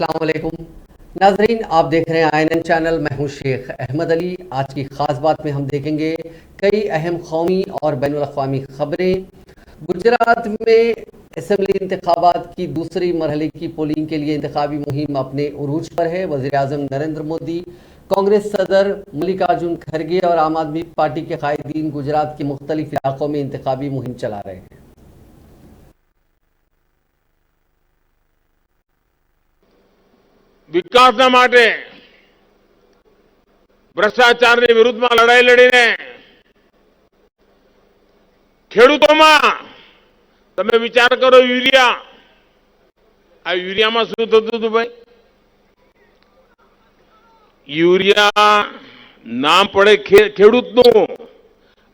अस्सलाम वालेकुम नाजरीन, आप देख रहे हैं INN चैनल। मैं हूं शेख अहमद अली। आज की ख़ास बात में हम देखेंगे कई अहम कौमी और बैनुल अक़वामी ख़बरें। गुजरात में असम्बली इंतखाबात की दूसरी मरहले की पोलिंग के लिए इंतखाबी मुहिम अपने उरूज पर है। वज़ीर-ए-आज़म नरेंद्र मोदी, कांग्रेस सदर मल्लिकार्जुन खड़गे और आम आदमी पार्टी के कायदीन गुजरात के मुख्तलिफ इलाकों में इंतखाबी मुहिम चला रहे हैं। વિકાસના માટે ભ્રષ્ટાચારની વિરુદ્ધમાં લડાઈ લડીને ખેડૂતોમાં તમે વિચાર કરો યુરિયા આ યુરિયામાં શું થતું હતું ભાઈ યુરિયા નામ પડે ખેડૂતનું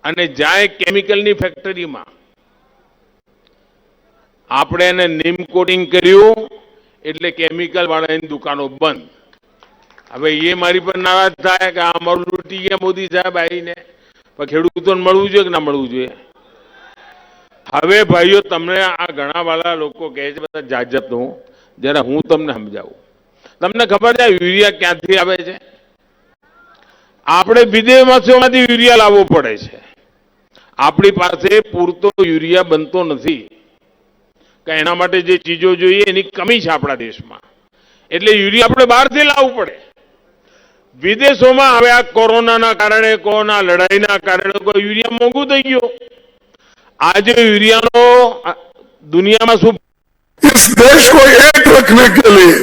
અને જાય કેમિકલની ફેક્ટરીમાં આપણે એને નીમ કોટિંગ કર્યું એટલે કેમિકલ વાળાની દુકાનો બંધ। હવે એ મારી પર નારાજ થાય કે અમારું લૂંટી ગયા મોદી સાહેબ આવીને, પણ ખેડૂતોને મળવું જોઈએ કે ના મળવું જોઈએ? હવે ભાઈઓ તમને આ ઘણા વાળા લોકો કહે છે બધા જાત જાતનું, જરા હું તમને સમજાવું। તમને ખબર છે યુરિયા ક્યાંથી આવે છે? આપણે વિદેશમાંથી યુરિયા લાવવો પડે છે। આપણી પાસે પૂરતો યુરિયા બનતો નથી। એના માટે જે ચીજો જોઈએ એની કમી છે આપણા દેશમાં, એટલે યુરિયા આપણે બહારથી લાવવું પડે। વિદેશોમાં હવે આ કોરોનાના કારણે, કોરોના લડાઈના કારણે કોઈ યુરિયા મોંઘું થઈ ગયું। આજે યુરિયાનો दुनियाમાં શું, इस देश को एक रखने के लिए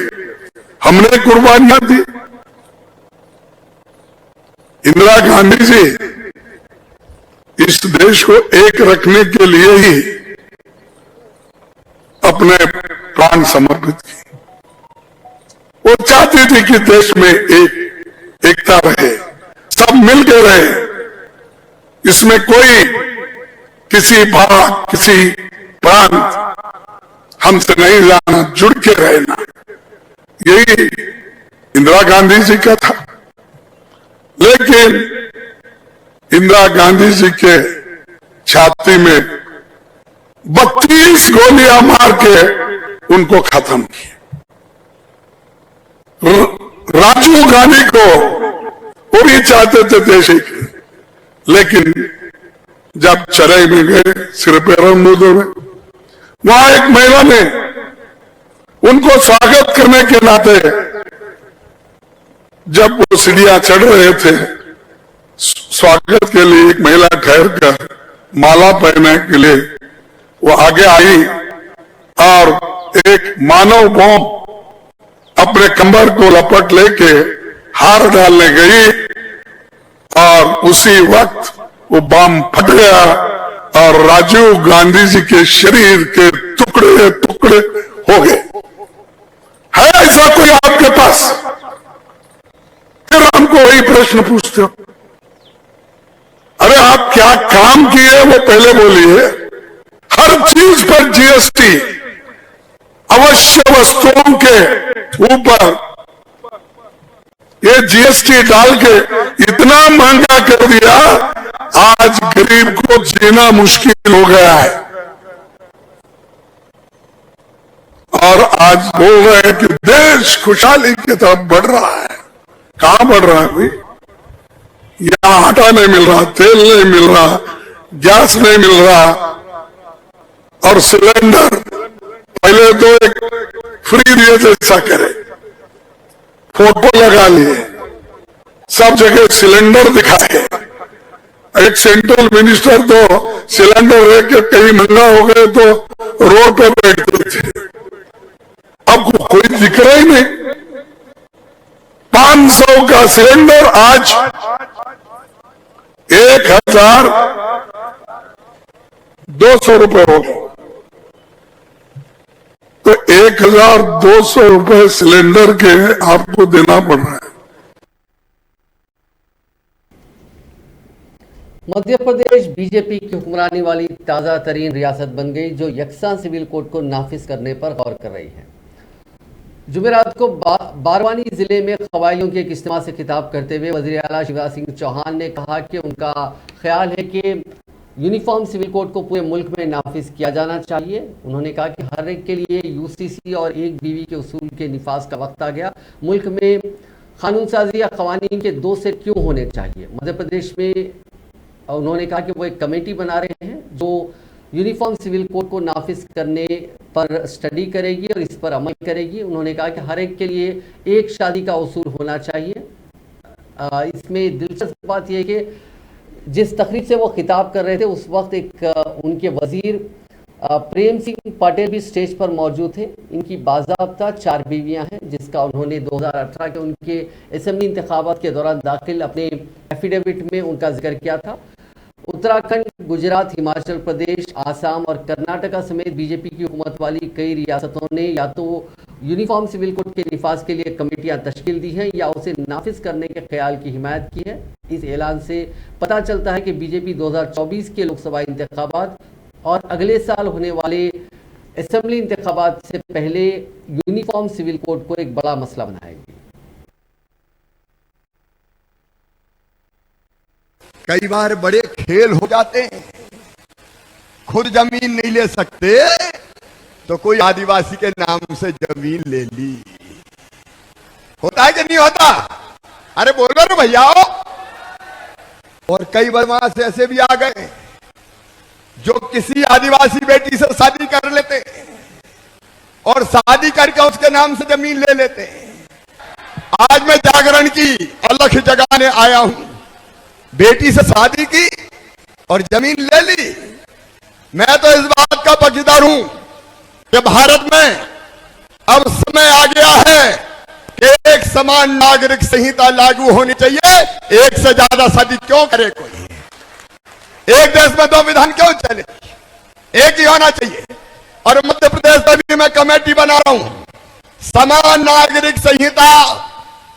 हमने कुर्बानियां दी। इंदिरा गांधी जी इस देश को एक रखने के लिए ही अपने प्राण समर्पित की। वो चाहती थी कि देश में एकता रहे, सब मिलकर रहे, इसमें कोई किसी भाग, किसी प्रांत हमसे नहीं जाना, जुड़ के रहना, यही इंदिरा गांधी जी का था। लेकिन इंदिरा गांधी जी के छाती में 32 गोलियां मार के उनको खत्म किया। राजीव गांधी को वो भी चाहते थे देश एक, लेकिन जब चराई में गए श्रीपेरुंबदूर में, वहां एक महिला ने उनको स्वागत करने के नाते जब वो सीढ़ियां चढ़ रहे थे, स्वागत के लिए एक महिला ठहर कर माला पहनने के लिए वो आगे आई और एक मानव बम अपने कमर को लपट लेके हार डालने गई और उसी वक्त वो बम फट गया और राजीव गांधी जी के शरीर के टुकड़े टुकड़े हो गए। है ऐसा कोई आपके पास? फिर हमको वही प्रश्न पूछते हो, अरे आप क्या काम किए वो पहले बोलिए। हर चीज पर जीएसटी, अवश्य वस्तुओं के ऊपर ये जीएसटी डाल के इतना महंगा कर दिया, आज गरीब को जीना मुश्किल हो गया है। और आज बोल रहे हैं कि देश खुशहाली की तरफ बढ़ रहा है। कहां बढ़ रहा है भाई? यहां आटा नहीं मिल रहा, तेल नहीं मिल रहा, गैस नहीं मिल रहा, और सिलेंडर पहले तो एक फ्री दिए जैसा करे, फोटो लगा लिए, सब जगह सिलेंडर दिखाए। एक सेंट्रल मिनिस्टर तो सिलेंडर लेके कहीं महंगा हो गए तो रोड पे बैठते थे, अब कोई दिख रहा ही नहीं। 500 का सिलेंडर आज 1200 रुपए हो गए। तो 1200 रुपए सिलेंडर के आपको देना पड़ रहा है। मध्य प्रदेश बीजेपी की हुक्मरानी वाली ताज़ा तरीन रियासत बन गई, जो यकसा सिविल कोड को नाफिज करने पर गौर कर रही है। जुमेरात को बारवानी जिले में कबायलियों के एक इज्तिमा से खिताब करते हुए वज़ीर आला शिवराज सिंह चौहान ने कहा कि उनका ख्याल है कि यूनिफॉर्म सिविल कोड को पूरे मुल्क में नाफिज किया जाना चाहिए। उन्होंने कहा कि हर एक के लिए यूसीसी और एक बीवी के उसूल के निफाज का वक्त आ गया। मुल्क में कानून साजी या कवानीन के 2 सेट क्यों होने चाहिए। मध्य प्रदेश में उन्होंने कहा कि वो एक कमेटी बना रहे हैं जो यूनिफॉर्म सिविल कोड को नाफिज करने पर स्टडी करेगी और इस पर अमल करेगी। उन्होंने कहा कि हर एक के लिए एक शादी का उसूल होना चाहिए। इसमें दिलचस्प बात यह है कि जिस तकरीब से वो खिताब कर रहे थे उस वक्त एक उनके वजीर प्रेम सिंह पटेल भी स्टेज पर मौजूद थे। इनकी बाज़ाब्ता 4 बीवियां हैं, जिसका उन्होंने 2018 के उनके असेंबली इंतखाबात के दौरान दाखिल अपने एफिडेविट में उनका जिक्र किया था। उत्तराखंड, गुजरात, हिमाचल प्रदेश, आसाम और कर्नाटका समेत बीजेपी की हुकूमत वाली कई रियासतों ने या तो यूनिफॉर्म सिविल कोड के निफाज के लिए कमेटियां तश्कील दी हैं या उसे नाफिज करने के ख्याल की हिमायत की है। इस ऐलान से पता चलता है कि बीजेपी 2024 के लोकसभा इंतखाबात और अगले साल होने वाले असेंबली इंतखाबात से पहले यूनिफॉर्म सिविल कोड को एक बड़ा मसला बनाएगी। कई बार बड़े खेल हो जाते हैं, खुद जमीन नहीं ले सकते तो कोई आदिवासी के नाम से जमीन ले ली। होता है कि नहीं होता? अरे बोलो ना भैया। और कई बदमाश ऐसे भी आ गए जो किसी आदिवासी बेटी से शादी कर लेते और शादी करके उसके नाम से जमीन ले लेते। आज मैं जागरण की अलख जगाने आया हूं। बेटी से शादी की और जमीन ले ली। मैं तो इस बात का पक्षधर हूं कि भारत में अब समय आ गया है कि एक समान नागरिक संहिता लागू होनी चाहिए। एक से ज्यादा शादी क्यों करे कोई? एक देश में 2 विधान क्यों चले? एक ही होना चाहिए। और मध्य प्रदेश में भी मैं कमेटी बना रहा हूं। समान नागरिक संहिता,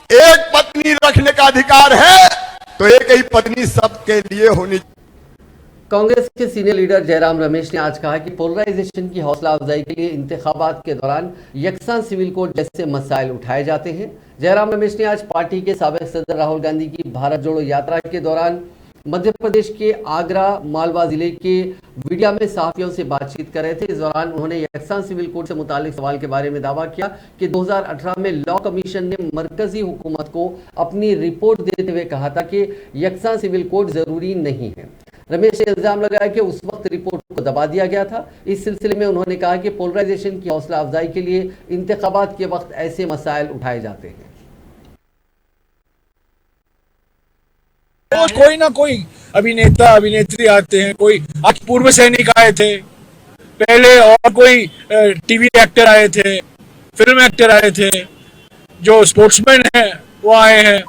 एक पत्नी रखने का अधिकार है तो एक ही पत्नी सबके लिए होनी। कांग्रेस के सीनियर लीडर जयराम रमेश ने आज कहा कि पोलराइजेशन की हौसला अफजाई के लिए इंतखाबात के दौरान यकसान सिविल कोड जैसे मसाइल उठाए जाते हैं। जयराम रमेश ने आज पार्टी के साबिक सदर राहुल गांधी की भारत जोड़ो यात्रा के दौरान मध्य प्रदेश के आगरा मालवा जिले के विडिया में सहाफियों से बातचीत कर रहे थे। इस दौरान उन्होंने यकसान सिविल कोड से मुतालिक सवाल के बारे में दावा किया कि 2018 में लॉ कमीशन ने मरकजी हुकूमत को अपनी रिपोर्ट देते हुए कहा था कि यकसान सिविल कोड जरूरी नहीं है। रमेश ने इल्जाम लगाया कि उस वक्त रिपोर्ट को दबा दिया गया था। इस सिलसिले में उन्होंने कहा कि पोलराइजेशन की हौसला अफजाई के लिए इंतखाबात के वक्त ऐसे मसाइल उठाए जाते हैं। कोई ना कोई अभिनेता अभिनेत्री आते हैं, कोई आज पूर्व सैनिक आए थे पहले, और कोई टीवी एक्टर आए थे, फिल्म एक्टर आए थे, जो स्पोर्ट्समैन हैं वो आए हैं।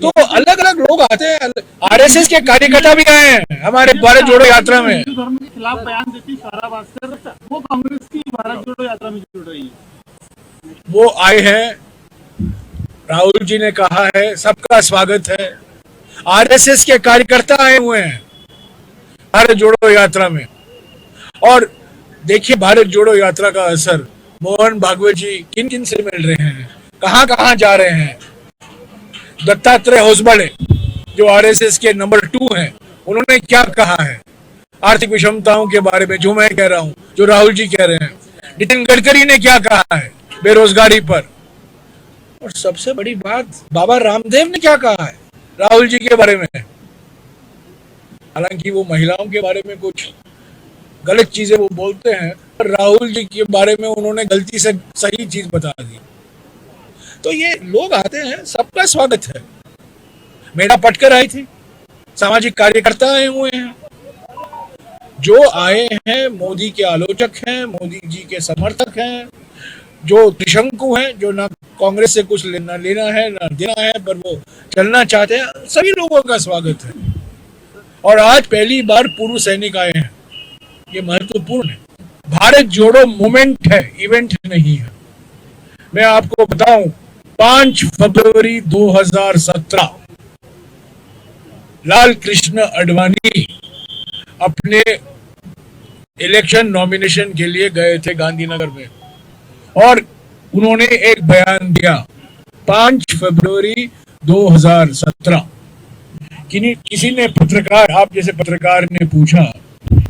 तो अलग अलग लोग आते हैं। आरएसएस के कार्यकर्ता भी आए हैं हमारे भारत जोड़ो यात्रा में। धर्म के खिलाफ बयान देती सारा भास्कर, वो कांग्रेस की भारत जोड़ो यात्रा में जुड़ रही है। वो आए हैं, राहुल जी ने कहा है सबका स्वागत है। आरएसएस के कार्यकर्ता आए हुए हैं भारत जोड़ो यात्रा में। और देखिए भारत जोड़ो यात्रा का असर। मोहन भागवत जी किन किन से मिल रहे हैं, कहां कहां जा रहे हैं। दत्तात्रेय होसबड़े जो आरएसएस के नंबर 2 हैं, उन्होंने क्या कहा है आर्थिक विषमताओं के बारे में, जो मैं कह रहा हूं, जो राहुल जी कह रहे हैं। नितिन गडकरी ने क्या कहा है बेरोजगारी पर। और सबसे बड़ी बात, बाबा रामदेव ने क्या कहा है राहुल जी के बारे में। हालांकि वो महिलाओं के बारे में कुछ गलत चीजें वो बोलते हैं, पर राहुल जी के बारे में उन्होंने गलती से सही चीज बता दी। तो ये लोग आते हैं, सबका स्वागत है। मेरा पटकर आई थी, सामाजिक कार्यकर्ता आए हुए हैं, जो आए हैं मोदी के आलोचक हैं, मोदी जी के समर्थक हैं, जो त्रिशंकु हैं, जो ना कांग्रेस से कुछ लेना है ना देना है, पर वो चलना चाहते हैं। सभी लोगों का स्वागत है। और आज पहली बार पूर्व सैनिक आए हैं, ये महत्वपूर्ण है। भारत जोड़ो मूवमेंट है, इवेंट नहीं है। मैं आपको बताऊं, 5 फरवरी 2017 लाल कृष्ण आडवाणी अपने इलेक्शन नॉमिनेशन के लिए गए थे गांधीनगर में, और उन्होंने एक बयान दिया 5 फरवरी 2017 किसी ने पत्रकार, आप जैसे पत्रकार ने पूछा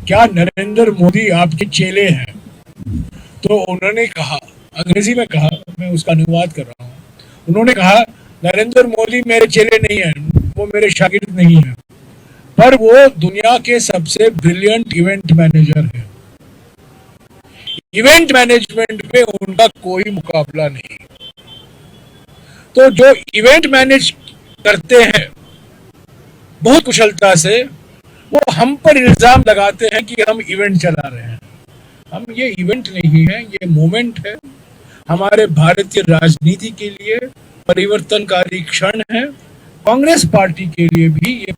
क्या नरेंद्र मोदी आपके चेले हैं, तो उन्होंने कहा, अंग्रेजी में कहा, मैं उसका अनुवाद कर रहा हूँ, उन्होंने कहा नरेंद्र मोदी मेरे चेले नहीं हैं, वो मेरे शागिर्द नहीं हैं, पर वो दुनिया के सबसे ब्रिलियंट इवेंट मैनेजर हैं। इवेंट मैनेजमेंट में उनका कोई मुकाबला नहीं। तो जो इवेंट मैनेज करते हैं बहुत कुशलता से, वो हम पर इल्जाम लगाते हैं कि हम इवेंट चला रहे हैं। हम ये इवेंट नहीं है, ये मोमेंट है। हमारे भारतीय राजनीति के लिए परिवर्तनकारी क्षण है। कांग्रेस पार्टी के लिए भी ये।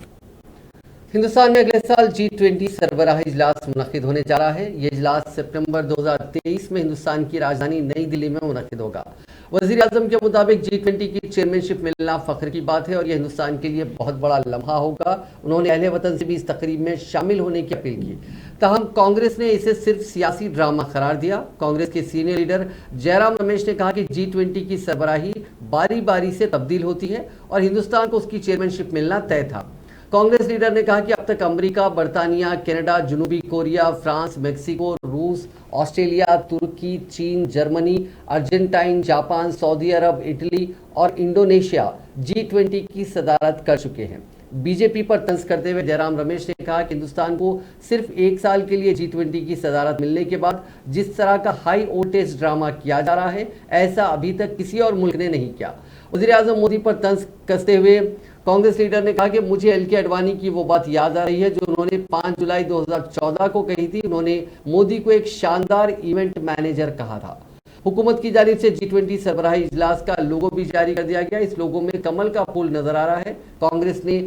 हिंदुस्तान में अगले साल G20 सरबराही इजलास मुनक्किद होने जा रहा है। ये इजलास सितंबर 2023 में हिंदुस्तान की राजधानी नई दिल्ली में मुनक्किद होगा। वजीर आजम के मुताबिक G20 की चेयरमैनशिप मिलना फख्र की बात है और यह हिंदुस्तान के लिए बहुत बड़ा लम्हा होगा। उन्होंने अहले वतन से भी इस तकरीब में शामिल होने की अपील की। ताहम कांग्रेस ने इसे सिर्फ सियासी ड्रामा करार दिया। कांग्रेस के सीनियर लीडर जयराम रमेश ने कहा कि G20 की सरबराही बारी बारी से तब्दील होती है और हिंदुस्तान को उसकी चेयरमैनशिप मिलना तय था। कांग्रेस लीडर ने कहा कि अब तक अमेरिका, बर्तानिया, कनाडा, जनूबी कोरिया, फ्रांस, मेक्सिको, रूस, ऑस्ट्रेलिया, तुर्की, चीन, जर्मनी, अर्जेंटाइन, जापान, सऊदी अरब, इटली और इंडोनेशिया G20 की सदारत कर चुके हैं। बीजेपी पर तंज करते हुए जयराम रमेश ने कहा कि हिंदुस्तान को सिर्फ एक साल के लिए G20 की सदारत मिलने के बाद जिस तरह का हाई वोल्टेज ड्रामा किया जा रहा है, ऐसा अभी तक किसी और मुल्क ने नहीं किया। वज़ीर आज़म मोदी पर तंज कसते हुए कांग्रेस लीडर ने कहा कि मुझे एल.के. आडवाणी की वो बात याद आ रही है जो उन्होंने 5 जुलाई 2014 को कही थी। उन्होंने मोदी को एक शानदार इवेंट मैनेजर कहा था। हुकूमत की जानिब से G20 सरबराही इजलास का लोगो भी जारी कर दिया गया। इस लोगो में कमल का फूल नजर आ रहा है। कांग्रेस ने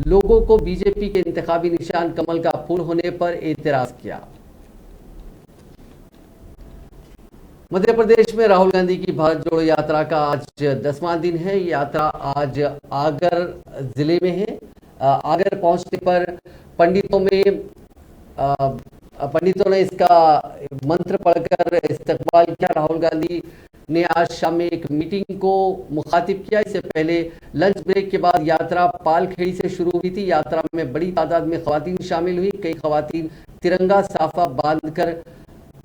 लोगो को बीजेपी के इंतखाबी निशान कमल का फूल होने पर एतराज किया। मध्य प्रदेश में राहुल गांधी की भारत जोड़ो यात्रा का आज 10वां दिन है। यात्रा आज आगर जिले में है। आगर पहुंचने पर पंडितों ने इसका मंत्र पढ़कर इस्तकबाल किया। राहुल गांधी ने आज शाम में एक मीटिंग को मुखातिब किया। इससे पहले लंच ब्रेक के बाद यात्रा पालखेड़ी से शुरू हुई थी। यात्रा में बड़ी तादाद में खवातीन शामिल हुई। कई खवातीन तिरंगा साफा बांधकर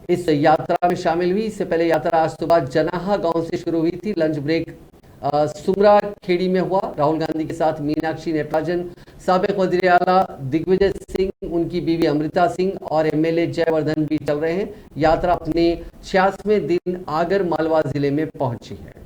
इस यात्रा में शामिल हुई। इससे पहले यात्रा आज सुबह जनाहा गांव से शुरू हुई थी। लंच ब्रेक सुमरा खेड़ी में हुआ। राहुल गांधी के साथ मीनाक्षी नटराजन, साबिक वज़ीर आला दिग्विजय सिंह, उनकी बीवी अमृता सिंह और एमएलए जयवर्धन भी चल रहे हैं। यात्रा अपने 66वें दिन आगर मालवा जिले में पहुंची है।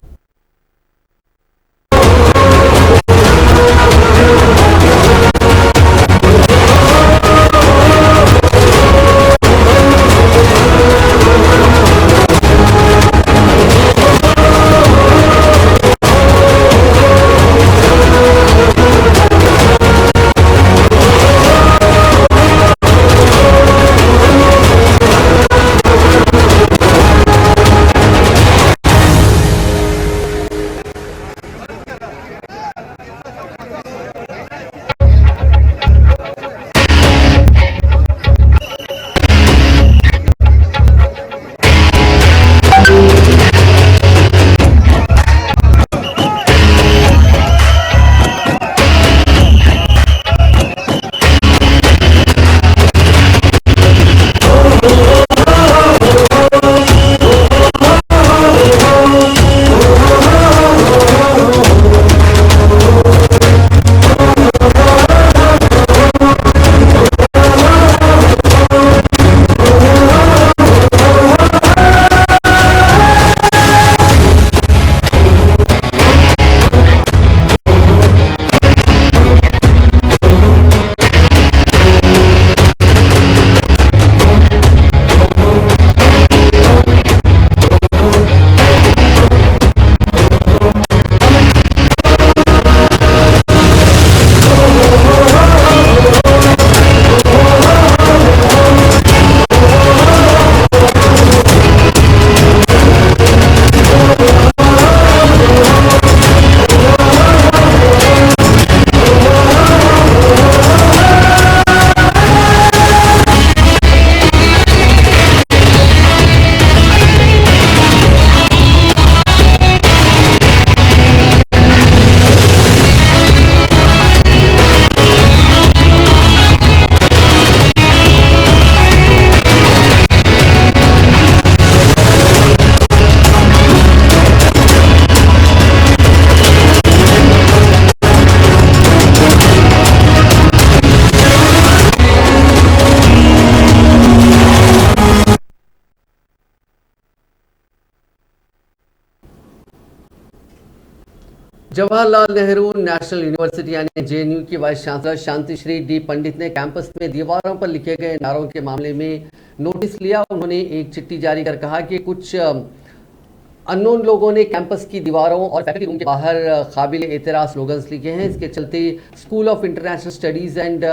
जवाहरलाल नेहरू नेशनल यूनिवर्सिटी यानी जेएनयू की वाइस चांसलर शांतिश्री डी पंडित ने कैंपस में दीवारों पर लिखे गए नारों के मामले में नोटिस लिया। उन्होंने एक चिट्ठी जारी कर कहा कि कुछ अननोन लोगों ने कैंपस की दीवारों और फैकल्टी रूम के बाहर काबिल एतराज स्लोगन्स लिखे हैं। इसके चलते school of international studies and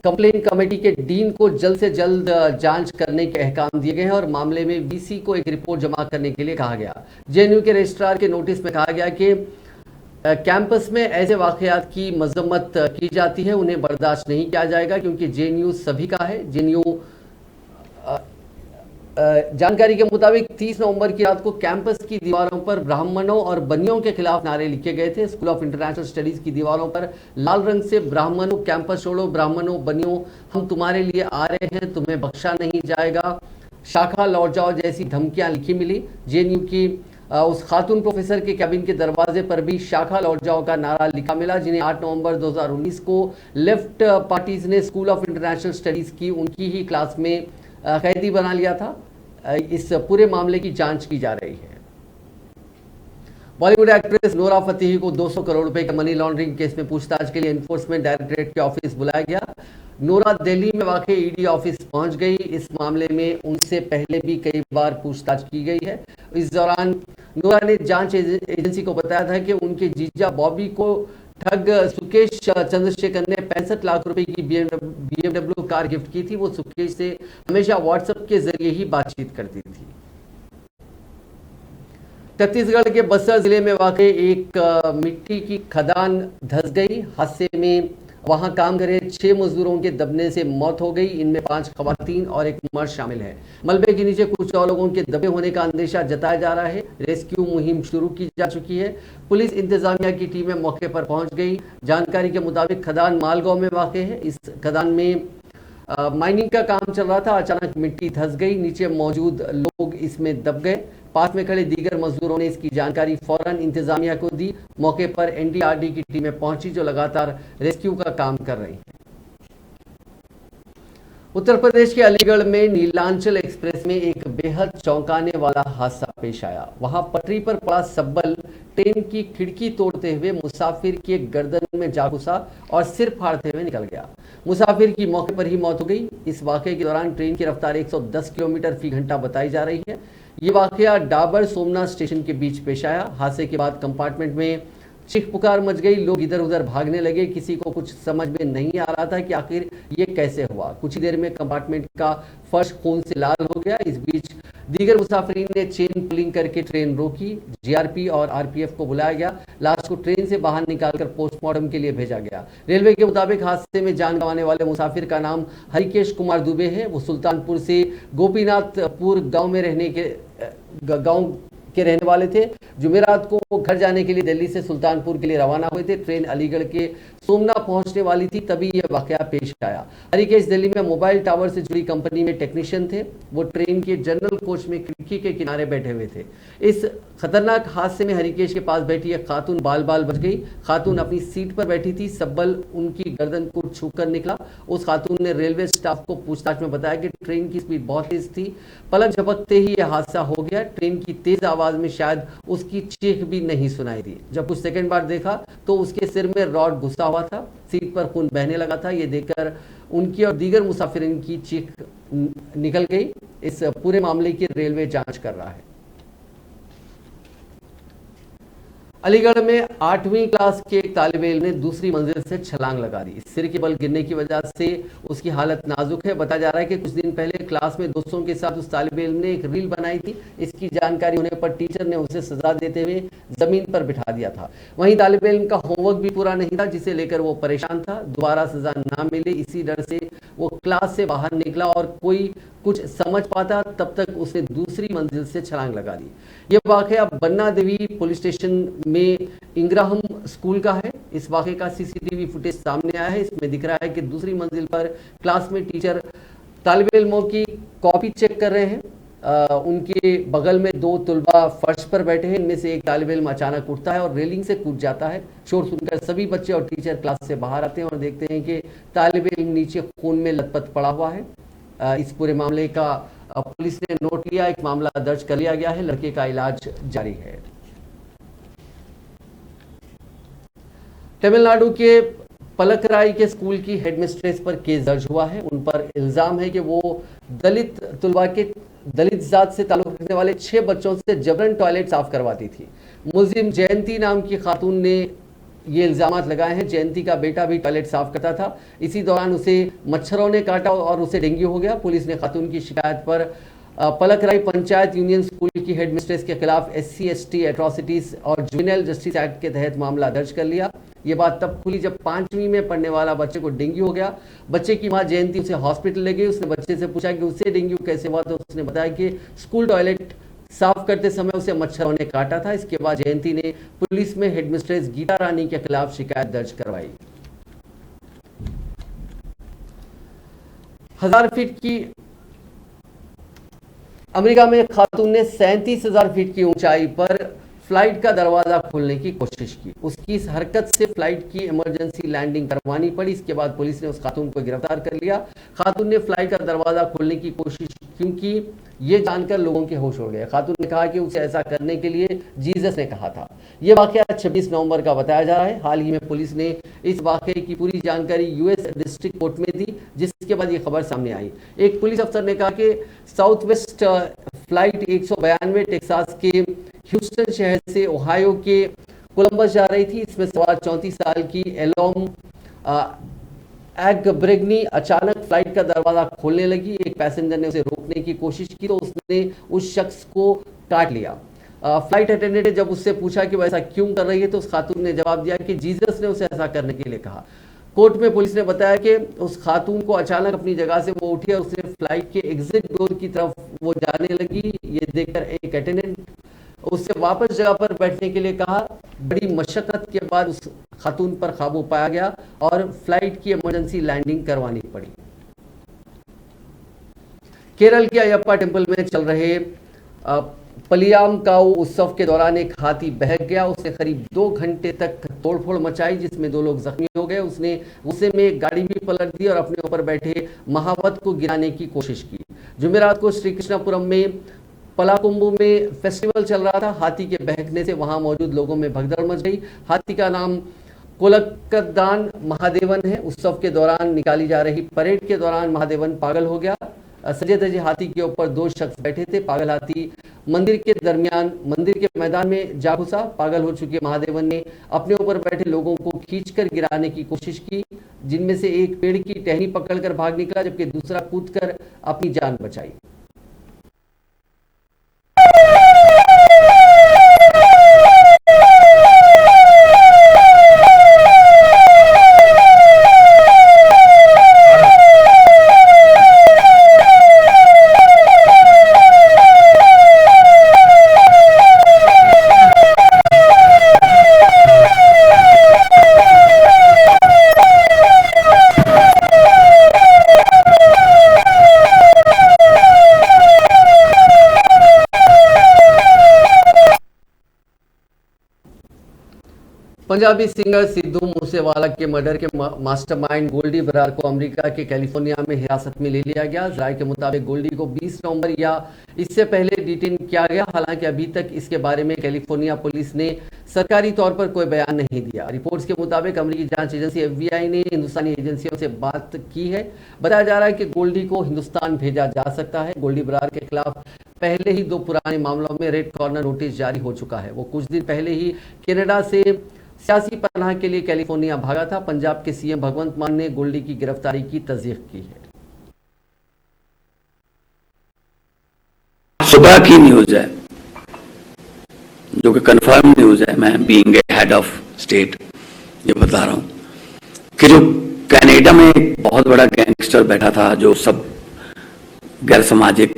complaint committee के डीन को जल्द से जल्द जांच करने के अहकाम दिए गए हैं और मामले में वीसी को एक रिपोर्ट जमा करने के लिए कहा गया। जेएनयू के रजिस्ट्रार के नोटिस में कहा गया कि कैंपस में ऐसे वाकयात की मजम्मत की जाती है, उन्हें बर्दाश्त नहीं किया जाएगा क्योंकि जेएनयू सभी का है। जेएनयू जानकारी के मुताबिक 30 नवंबर की रात को कैंपस की दीवारों पर ब्राह्मणों और बनियों के खिलाफ नारे लिखे गए थे। स्कूल ऑफ इंटरनेशनल स्टडीज की दीवारों पर लाल रंग से ब्राह्मणों कैंपस छोड़ो, ब्राह्मणों बनियों हम तुम्हारे लिए आ रहे हैं, तुम्हें बख्शा नहीं जाएगा, शाखा लौट जाओ जैसी धमकियां लिखी मिली। जेएनयू की उस खातून प्रोफेसर के कैबिन के दरवाजे पर भी शाखा लौट जाओ का नारा लिखा मिला, जिन्हें 8 नवंबर 2019 को लेफ्ट पार्टीज ने स्कूल ऑफ इंटरनेशनल स्टडीज की उनकी ही क्लास में कैदी बना लिया था। इस पूरे मामले की जांच की जा रही है। बॉलीवुड एक्ट्रेस नोरा फतेही को 200 करोड़ रुपए के मनी लॉन्ड्रिंग केस में पूछताछ के लिए एनफोर्समेंट डायरेक्टोरेट के ऑफिस बुलाया गया। नोरा दिल्ली में वाकई ईडी ऑफिस पहुंच गई। इस मामले में उनसे पहले भी कई बार पूछताछ की गई है। इस दौरान नोरा ने जांच एजेंसी को बताया था कि उनके जीजा बॉबी को ठग सुकेश चंद्रशेखर ने 65 लाख रुपए की BMW कार गिफ्ट की थी। वो सुकेश से हमेशा व्हाट्सएप के जरिए ही बातचीत करती थी। छत्तीसगढ़ के बस्तर जिले में वाकई एक मिट्टी की खदान धंस गई। हादसे में वहां काम कर रहे 6 मजदूरों के दबने से मौत हो गई। इनमें 5 खवातीन और एक मर्द शामिल है। मलबे के नीचे कुछ और लोगों के दबे होने का अंदेशा जताया जा रहा है। रेस्क्यू मुहिम शुरू की जा चुकी है। पुलिस इंतजामिया की टीमें मौके पर पहुंच गई। जानकारी के मुताबिक खदान मालगांव में वाक़ है। इस खदान में माइनिंग का काम चल रहा था। अचानक मिट्टी धंस गई, नीचे मौजूद लोग इसमें दब गए। पास में खड़े दीगर मजदूरों ने इसकी जानकारी फौरन इंतजामिया को दी। मौके पर एनडीआरडी की टीमें पहुंची जो लगातार रेस्क्यू का काम कर रही हैं। उत्तर प्रदेश के अलीगढ़ में नीलांचल एक्सप्रेस में एक बेहद चौंकाने वाला हादसा पेश आया। वहां पटरी पर पड़ा सब्बल ट्रेन की खिड़की तोड़ते हुए मुसाफिर की गर्दन में जा घुसा और सिर फाड़ते हुए निकल गया। मुसाफिर की मौके पर ही मौत हो गई। इस वाकये के दौरान ट्रेन की रफ्तार 110 किलोमीटर फी घंटा बताई जा रही है। ये वाकया डाबर सोमनाथ स्टेशन के बीच पेश आया। हादसे के बाद कंपार्टमेंट में चीख पुकार मच गई। लोग इधर उधर भागने लगे। किसी को कुछ समझ में नहीं आ रहा था कि आखिर ये कैसे हुआ। कुछ ही देर में कंपार्टमेंट का फर्श खून से लाल हो गया। इस बीच दीगर मुसाफिरीन ने चेन पुलिंग करके ट्रेन रोकी। जीआरपी और आरपीएफ को बुलाया गया। लाश को ट्रेन से बाहर निकालकर पोस्टमार्टम के लिए भेजा गया। रेलवे के मुताबिक हादसे में जान गंवाने वाले मुसाफिर का नाम हरिकेश कुमार दुबे है। वो सुल्तानपुर से गोपीनाथपुर गांव के रहने वाले थे। जुमेरात को घर जाने के लिए दिल्ली से सुल्तानपुर के लिए रवाना हुए थे। ट्रेन अलीगढ़ के सोमना पहुंचने वाली थी, तभी यह वाकया पेश आया। हरिकेश दिल्ली में मोबाइल टावर से जुड़ी कंपनी में टेक्नीशियन थे। वो ट्रेन के जनरल कोच में खिड़की के किनारे बैठे हुए थे। इस खतरनाक हादसे में हरिकेश के पास बैठी एक खातून बाल बाल बच गई। खातून अपनी सीट पर बैठी थी। सब्बल उनकी गर्दन को छूकर निकला। उस खातून ने रेलवे स्टाफ को पूछताछ में बताया कि ट्रेन की स्पीड बहुत तेज थी। पलक झपकते ही यह हादसा हो गया। ट्रेन की तेज आवाज में शायद उसकी चीख भी नहीं सुनाई दी। जब कुछ सेकंड बाद देखा तो उसके सिर में रॉड घुसा हुआ था। सीट पर खून बहने लगा था। ये देखकर उनकी और दीगर मुसाफिरीन की चीख निकल गई। इस पूरे मामले की रेलवे जांच कर रहा है। अलीगढ़ में 8वीं क्लास के एक तालिब इल्म ने दूसरी मंजिल से छलांग लगा दी। सिर के बल गिरने की वजह से उसकी हालत नाजुक है। बताया जा रहा है कि कुछ दिन पहले क्लास में दोस्तों के साथ उस तालिब इल्म ने एक रील बनाई थी। इसकी जानकारी होने पर टीचर ने उसे सजा देते हुए जमीन पर बिठा दिया था। वहीं तालिब इल्म का होमवर्क भी पूरा नहीं था, जिसे लेकर वो परेशान था। दोबारा सजा ना मिले इसी डर से वो क्लास से बाहर निकला और कोई कुछ समझ पाता तब तक उसने दूसरी मंजिल से छलांग लगा दी। ये वाकया बन्ना देवी पुलिस स्टेशन में इंग्राहम स्कूल का है। इस वाकये का सीसीटीवी फुटेज सामने आया है। इसमें दिख रहा है कि दूसरी मंजिल पर क्लास में टीचर तालिब इल्मों की कॉपी चेक कर रहे हैं। उनके बगल में 2 तुलबा फर्श पर बैठे हैं। इनमें से एक तालिब इल्म अचानक उठता है और रेलिंग से कूद जाता है। शोर सुनकर सभी बच्चे और टीचर क्लास से बाहर आते हैं और देखते हैं कि तालिब इल्म नीचे खून में लथपथ पड़ा हुआ है। इस पूरे मामले का पुलिस ने नोट लिया। एक मामला दर्ज कर लिया गया है। लड़के का इलाज जारी है। तमिलनाडु के पलकराई के स्कूल की हेडमिस्ट्रेस पर केस दर्ज हुआ है। उन पर इल्जाम है कि वो दलित तुलबा के दलित जात से ताल्लुक रखने वाले 6 बच्चों से जबरन टॉयलेट साफ करवाती थी। मुलजिम जयंती नाम की खातून ने ये इल्जामात लगाए हैं। जयंती का बेटा भी टॉयलेट साफ करता था। इसी दौरान उसे मच्छरों ने काटा और उसे डेंगू हो गया। पुलिस ने खातून की शिकायत पर पलकराई पंचायत यूनियन स्कूल की हेडमिस्ट्रेस के खिलाफ SC/ST एट्रॉसिटीज और जुवेनाइल जस्टिस एक्ट के तहत मामला दर्ज कर लिया। ये बात तब खुली जब 5वीं में पढ़ने वाला बच्चे को डेंगू हो गया। बच्चे की मां जयंती उसे हॉस्पिटल ले गई। उसने बच्चे से पूछा कि उसे डेंगू कैसे हुआ, तो उसने बताया कि स्कूल टॉयलेट साफ करते समय उसे मच्छरों ने काटा था। इसके बाद जयंती ने पुलिस में हेडमिस्ट्रेस गीता रानी के खिलाफ शिकायत दर्ज करवाई। 1000 फीट की अमेरिका में खातून ने 37,000 फीट की ऊंचाई पर फ्लाइट का दरवाजा खोलने की कोशिश की। उसकी इस हरकत से फ्लाइट की इमरजेंसी लैंडिंग करवानी पड़ी। इसके बाद पुलिस ने उस खातून को गिरफ्तार कर लिया। खातून ने फ्लाइट का दरवाजा खोलने की कोशिश क्योंकि ये जानकर लोगों के होश उड़ गए। खातून ने कहा कि उसे ऐसा करने के लिए जीसस ने कहा था। यह वाकया 26 नवंबर का बताया जा रहा है। हाल ही में पुलिस ने इस वाकये की पूरी जानकारी US डिस्ट्रिक्ट कोर्ट में दी, जिसके बाद ये खबर सामने आई। एक पुलिस अफसर ने कहा कि साउथ वेस्ट फ्लाइट 192 टेक्सास के ह्यूस्टन शहर से ओहायो के कोलंबस जा रही थी। इसमें सवार 34 साल की एलोम एगब्रेगनी अचानक फ्लाइट का दरवाजा खोलने लगी। एक पैसेंजर ने उसे रोकने की कोशिश की तो उसने उस शख्स को काट लिया। फ्लाइट अटेंडेंट ने जब उससे पूछा कि वह ऐसा क्यों कर रही है तो उस खातून ने जवाब दिया कि जीसस ने उसे ऐसा करने के लिए कहा। कोर्ट में पुलिस ने बताया कि उस खातून को अचानक अपनी जगह से वो उठी और उसने फ्लाइट के एग्जिट डोर की तरफ वो जाने लगी। ये देखकर एक अटेंडेंट उससे वापस जगह पर बैठने के लिए कहा। बड़ी मशक्कत के बाद उस खातून पर काबू पाया गया और फ्लाइट की इमरजेंसी लैंडिंग करवानी पड़ी। केरल के अयप्पा टेम्पल में चल रहे पलियामकाऊ उत्सव के दौरान एक हाथी बहक गया। उसने करीब 2 घंटे तक तोड़फोड़ मचाई, जिसमें 2 लोग जख्मी हो गए। उसने गुस्से में एक गाड़ी भी पलट दी और अपने ऊपर बैठे महावत को गिराने की कोशिश की। जुमेरात को श्री कृष्णापुरम में पलाकुंबू में फेस्टिवल चल रहा था। हाथी के बहकने से वहां मौजूद लोगों में भगदड़ मच गई। हाथी का नाम कोलक्कदान महादेवन है। उत्सव के दौरान निकाली जा रही परेड के दौरान महादेवन पागल हो गया। सजे धजे हाथी के ऊपर 2 शख्स बैठे थे। पागल हाथी मंदिर के मैदान में जा घुसा। पागल हो चुके महादेवन ने अपने ऊपर बैठे लोगों को खींचकर गिराने की कोशिश की, जिनमें से एक पेड़ की टहनी पकड़कर भाग निकला जबकि दूसरा कूदकर अपनी जान बचाई। पंजाबी सिंगर सिद्धू मूसेवाला के मर्डर के मास्टरमाइंड गोल्डी बरार को अमेरिका के कैलिफोर्निया में हिरासत में ले लिया गया। राय के मुताबिक गोल्डी को 20 नवंबर या इससे पहले डिटेन किया गया। हालांकि अभी तक इसके बारे में कैलिफोर्निया पुलिस ने सरकारी तौर पर कोई बयान नहीं दिया। रिपोर्ट्स के मुताबिक अमेरिकी जांच एजेंसी FBI ने हिंदुस्तानी एजेंसियों से बात की है। बताया जा रहा है कि गोल्डी को हिंदुस्तान भेजा जा सकता है। गोल्डी बरार के खिलाफ पहले ही 2 पुराने मामलों में रेड कॉर्नर नोटिस जारी हो चुका है। वो कुछ दिन पहले ही कनाडा से सियासी पनाह के लिए कैलिफोर्निया भागा था। पंजाब के CM भगवंत मान ने गोल्डी की गिरफ्तारी की तस्दीक की है। सुबह की न्यूज है जो कि कंफर्म न्यूज है, मैं being a head of state ये बता रहा हूं कि जो कनाडा में एक बहुत बड़ा गैंगस्टर बैठा था जो सब गैर सामाजिक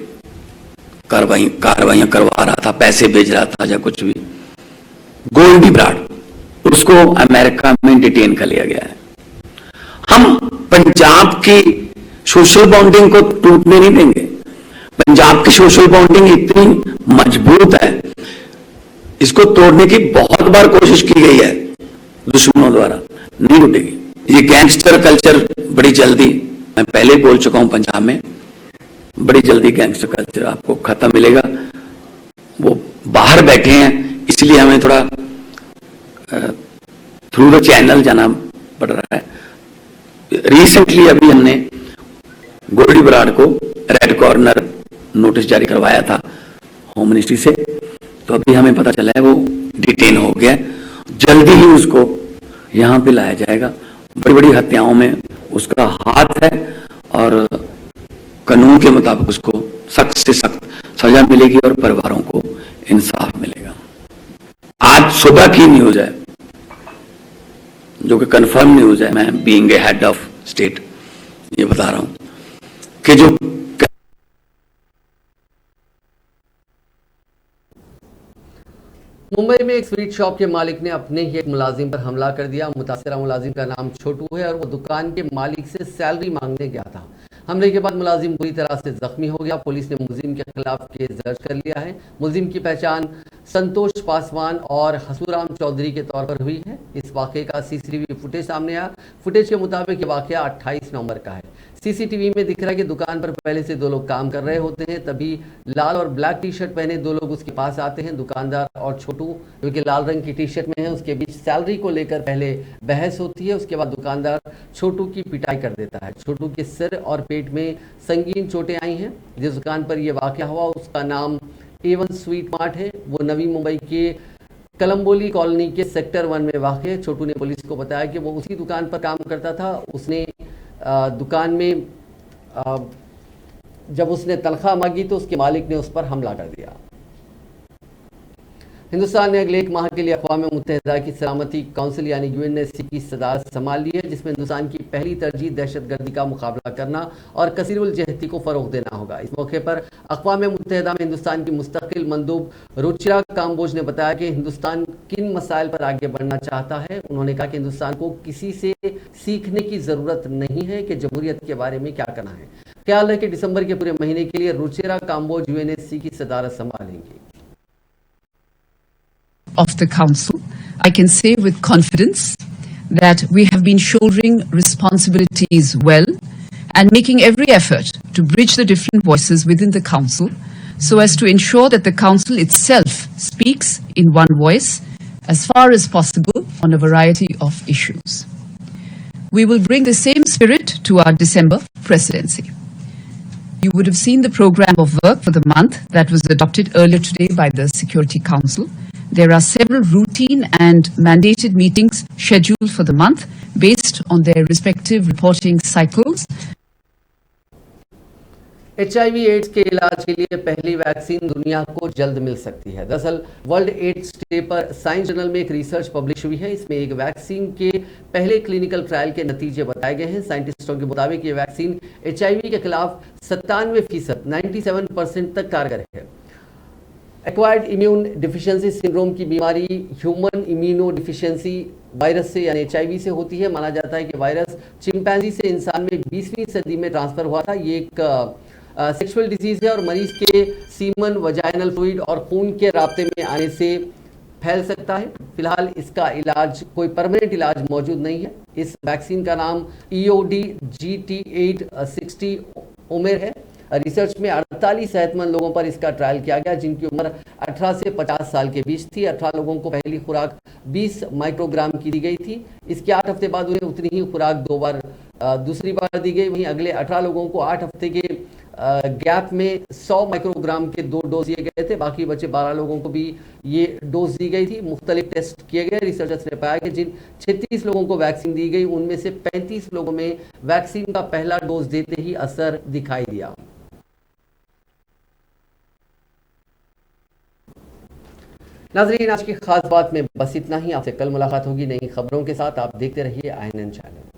कार्रवाइयां करवा रहा था, पैसे भेज रहा था या कुछ भी, गोल्डी बरार, उसको अमेरिका में डिटेन कर लिया गया है। हम पंजाब की सोशल बॉन्डिंग को टूटने नहीं देंगे। पंजाब की सोशल बॉन्डिंग इतनी मजबूत है, इसको तोड़ने की बहुत बार कोशिश की गई है दुश्मनों द्वारा, नहीं टूटेगी। ये गैंगस्टर कल्चर बड़ी जल्दी, मैं पहले बोल चुका हूं, पंजाब में बड़ी जल्दी गैंगस्टर कल्चर आपको खत्म मिलेगा। वो बाहर बैठे हैं, इसलिए हमें थोड़ा थ्रू द चैनल जाना पड़ रहा है। रिसेंटली अभी हमने गोल्डी बराड़ को रेड कॉर्नर नोटिस जारी करवाया था होम मिनिस्ट्री से, तो अभी हमें पता चला है वो डिटेन हो गया। जल्दी ही उसको यहां पे लाया जाएगा। बड़ी बड़ी हत्याओं में उसका हाथ है और कानून के मुताबिक उसको सख्त से सख्त सजा मिलेगी और परिवारों को इंसाफ मिलेगा। आज सुबह की न्यूज है, जो कि कंफर्म न्यूज है, मैं being a head of state ये बता रहा हूं कि जो मुंबई में एक स्वीट शॉप के मालिक ने अपने ही एक मुलाजिम पर हमला कर दिया। मुतासिरा मुलाजिम का नाम छोटू है और वो दुकान के मालिक से सैलरी मांगने गया था। हमले के बाद मुलाजिम बुरी तरह से जख्मी हो गया। पुलिस ने मुलजिम के खिलाफ केस दर्ज कर लिया है। मुलजिम की पहचान संतोष पासवान और हसूराम चौधरी के तौर पर हुई है। इस वाकये का सीसीटीवी फुटेज सामने आया। फुटेज के मुताबिक ये वाकया 28 नवंबर का है। सीसीटीवी में दिख रहा है कि दुकान पर पहले से दो लोग काम कर रहे होते हैं, तभी लाल और ब्लैक टी शर्ट पहने दो लोग उसके पास आते हैं। दुकानदार और छोटू जो कि लाल रंग की टी शर्ट में है, उसके बीच सैलरी को लेकर पहले बहस होती है। उसके बाद दुकानदार छोटू की पिटाई कर देता है। छोटू के सिर और पेट में संगीन चोटें आई हैं। जिस दुकान पर यह वाकया हुआ उसका नाम A1 स्वीट मार्ट है। वो नवी मुंबई के कलम्बोली कॉलोनी के सेक्टर 1 में वाक़ है। छोटू ने पुलिस को बताया कि वो उसी दुकान पर काम करता था। उसने दुकान में जब उसने तनख्वाह मांगी तो उसके मालिक ने उस पर हमला कर दिया। हिंदुस्तान ने अगले एक माह के लिए अक़वाम मुत्तहिदा की सलामती काउंसिल यानी UNSC की सदारत संभाल ली है, जिसमें हिंदुस्तान की पहली तरजीह दहशतगर्दी का मुकाबला करना और कसीरुल जहती को फ़रोग़ देना होगा। इस मौके पर अक़वाम मुत्तहिदा में हिंदुस्तान की मुस्तक़िल मंदूब रुचिरा काम्बोज ने बताया कि हिंदुस्तान किन मसाइल पर आगे बढ़ना चाहता है। उन्होंने कहा कि हिंदुस्तान को किसी से सीखने की ज़रूरत नहीं है कि जमहूरियत के बारे में क्या करना है। ख्याल है कि दिसंबर के पूरे महीने के लिए रुचिरा काम्बोज UNSC की सदारत संभालेंगी। Of the Council, I can say with confidence that we have been shouldering responsibilities well and making every effort to bridge the different voices within the Council so as to ensure that the Council itself speaks in one voice as far as possible on a variety of issues. We will bring the same spirit to our December presidency. You would have seen the program of work for the month that was adopted earlier today by the Security Council. There are several routine and mandated meetings scheduled for the month based on their respective reporting cycles. HIV AIDS के इलाज के लिए पहली vaccine दुनिया को जल्द मिल सकती है। दरअसल वर्ल्ड एड्स डे पर साइंस जर्नल में एक रिसर्च पब्लिश हुई है। इसमें एक वैक्सीन के पहले क्लिनिकल ट्रायल के नतीजे बताए गए हैं। साइंटिस्टों के मुताबिक ये वैक्सीन HIV के खिलाफ 97% 97% तक कारगर है। एक्वायर्ड इम्यून डिफिशियंसी सिंड्रोम की बीमारी ह्यूमन इम्यूनो डिफिशियंसी वायरस से यानी HIV से होती है। माना जाता है कि वायरस चिंपैंजी से इंसान में 20वीं सदी में ट्रांसफर हुआ था। ये एक सेक्सुअल डिजीज है और मरीज के सीमन, वजाइनल फ्लूइड और खून के राब्ते में आने से फैल सकता है। फिलहाल इसका इलाज, कोई परमानेंट इलाज मौजूद नहीं है। इस वैक्सीन का नाम EOD-GT860 उमेर है। रिसर्च में 48 सेहतमंद लोगों पर इसका ट्रायल किया गया जिनकी उम्र 18 से 50 साल के बीच थी। 18 लोगों को पहली खुराक 20 माइक्रोग्राम की दी गई थी। इसके 8 हफ्ते बाद उन्हें उतनी ही खुराक दूसरी बार दी गई। वहीं अगले 18 लोगों को 8 हफ्ते के गैप में 100 माइक्रोग्राम के 2 डोज दिए गए थे। बाकी बचे 12 लोगों को भी ये डोज दी गई थी। मुख्तलिफ टेस्ट किए गए। रिसर्चर्स ने पाया कि जिन 36 लोगों को वैक्सीन दी गई उनमें से 35 लोगों में वैक्सीन का पहला डोज देते ही असर दिखाई दिया। नाज़रीन, आज की खास बात में बस इतना ही। आपसे कल मुलाकात होगी नई खबरों के साथ। आप देखते रहिए INN चैनल।